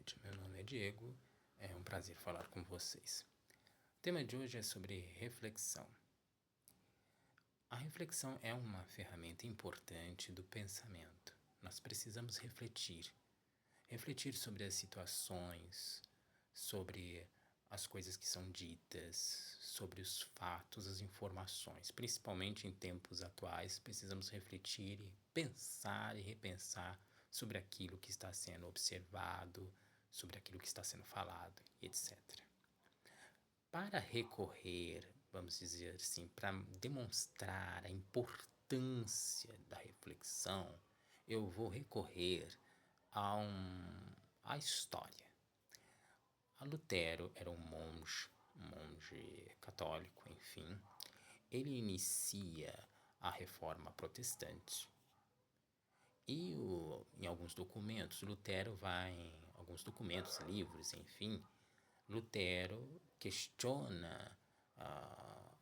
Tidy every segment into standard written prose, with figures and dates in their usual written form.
noite, meu nome é Diego, é um prazer falar com vocês. O tema de hoje é sobre reflexão. A reflexão é uma ferramenta importante do pensamento. Nós precisamos refletir sobre as situações, sobre as coisas que são ditas, sobre os fatos, as informações. Principalmente em tempos atuais, precisamos refletir e pensar e repensar sobre aquilo que está sendo observado, sobre aquilo que está sendo falado, etc. Para recorrer, vamos dizer assim, para demonstrar a importância da reflexão, eu vou recorrer à história. A Lutero era um monge católico, enfim. Ele inicia a reforma protestante. E em alguns documentos, livros, enfim, Lutero questiona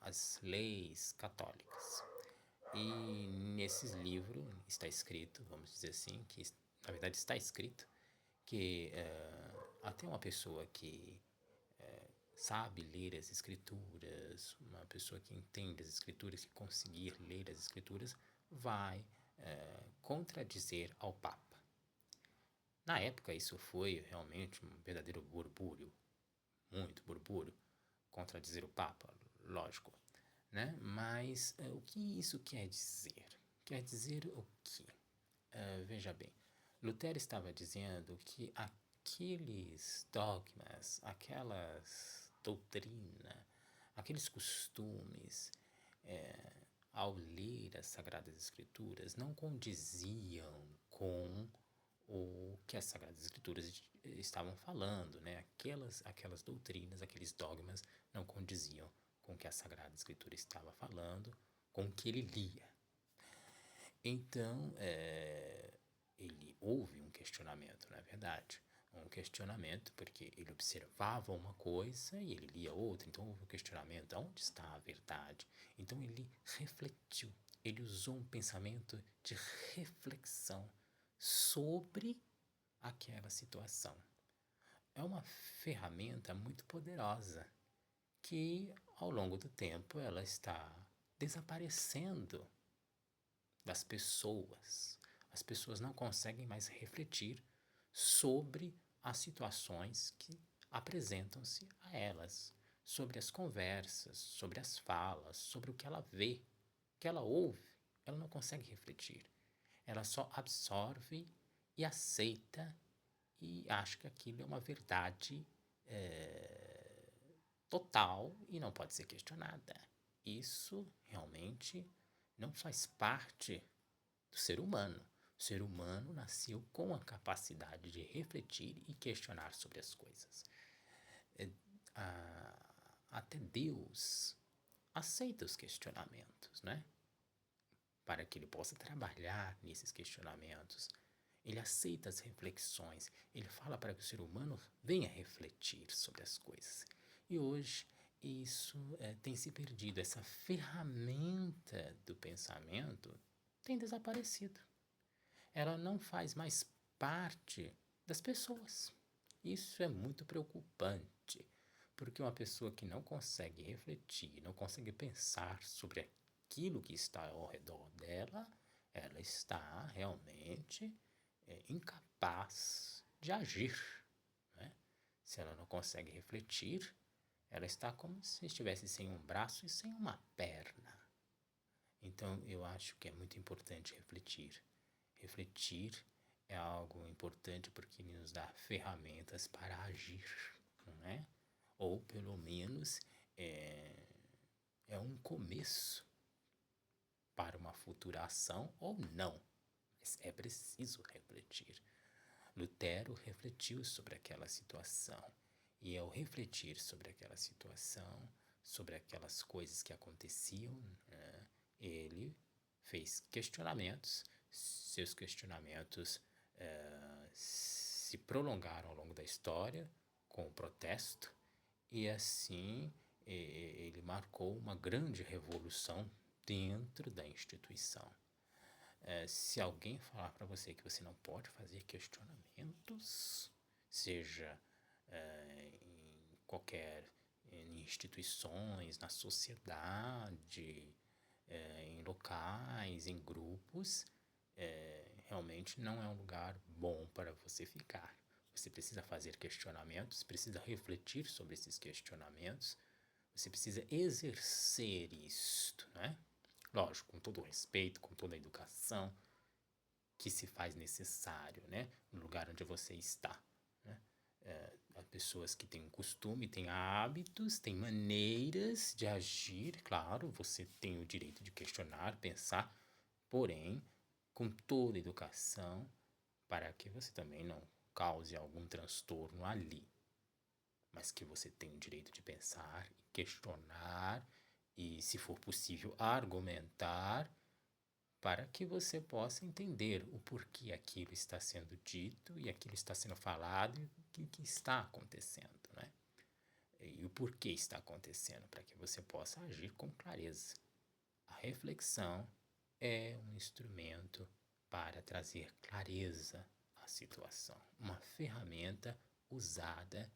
as leis católicas. E nesses livros está escrito, vamos dizer assim, que na verdade está escrito, que até uma pessoa que sabe ler as escrituras, uma pessoa que entende as escrituras, que conseguir ler as escrituras, vai contradizer ao Papa. Na época isso foi realmente um verdadeiro burbúrio, muito burbúrio, contradizer o Papa, lógico, né? Mas o que isso quer dizer? Quer dizer o quê? Veja bem, Lutero estava dizendo que aqueles dogmas, aquelas doutrinas, aqueles costumes, ao ler as Sagradas Escrituras, não condiziam com o que as Sagradas Escrituras estavam falando, né? Aquelas doutrinas, aqueles dogmas não condiziam com o que a Sagrada Escritura estava falando, com o que ele lia. Então, houve um questionamento, não é verdade? Um questionamento porque ele observava uma coisa e ele lia outra, então houve um questionamento, onde está a verdade? Então ele refletiu, ele usou um pensamento de reflexão sobre aquela situação. É uma ferramenta muito poderosa que, ao longo do tempo, ela está desaparecendo das pessoas. As pessoas não conseguem mais refletir sobre as situações que apresentam-se a elas, sobre as conversas, sobre as falas, sobre o que ela vê, o que ela ouve. Ela não consegue refletir. Ela só absorve e aceita e acha que aquilo é uma verdade total e não pode ser questionada. Isso realmente não faz parte do ser humano. O ser humano nasceu com a capacidade de refletir e questionar sobre as coisas. Até Deus aceita os questionamentos, né? Para que ele possa trabalhar nesses questionamentos. Ele aceita as reflexões. Ele fala para que o ser humano venha refletir sobre as coisas. E hoje isso tem se perdido. Essa ferramenta do pensamento tem desaparecido. Ela não faz mais parte das pessoas. Isso é muito preocupante, porque uma pessoa que não consegue refletir, não consegue pensar sobre aquilo que está ao redor dela, ela está realmente incapaz de agir, né? Se ela não consegue refletir, ela está como se estivesse sem um braço e sem uma perna. Então, eu acho que é muito importante refletir. Refletir é algo importante porque ele nos dá ferramentas para agir, não é? Ou, pelo menos, é um começo para uma futura ação ou não. Mas é preciso refletir. Lutero refletiu sobre aquela situação. E ao refletir sobre aquela situação, sobre aquelas coisas que aconteciam, né, ele fez questionamentos. Seus questionamentos se prolongaram ao longo da história com o protesto e assim ele marcou uma grande revolução dentro da instituição. Se alguém falar para você que você não pode fazer questionamentos, seja em qualquer em instituições, na sociedade, em locais, em grupos, realmente não é um lugar bom para você ficar. Você precisa fazer questionamentos, precisa refletir sobre esses questionamentos, você precisa exercer isto, né? Lógico, com todo o respeito, com toda a educação que se faz necessário, né? No lugar onde você está, né? Há pessoas que têm um costume, têm hábitos, têm maneiras de agir, claro, você tem o direito de questionar, pensar, porém, com toda a educação, para que você também não cause algum transtorno ali, mas que você tem o direito de pensar, questionar e, se for possível, argumentar para que você possa entender o porquê aquilo está sendo dito e aquilo está sendo falado e o que está acontecendo, né? E o porquê está acontecendo, para que você possa agir com clareza. A reflexão é um instrumento para trazer clareza à situação, uma ferramenta usada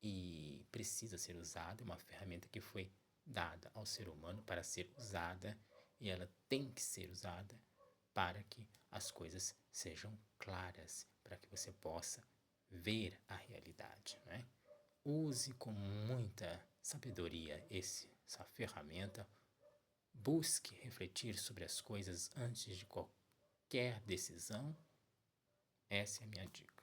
e precisa ser usada, uma ferramenta que foi dada ao ser humano para ser usada e ela tem que ser usada para que as coisas sejam claras, para que você possa ver a realidade, né? Use com muita sabedoria essa ferramenta, busque refletir sobre as coisas antes de qualquer decisão. Essa é a minha dica.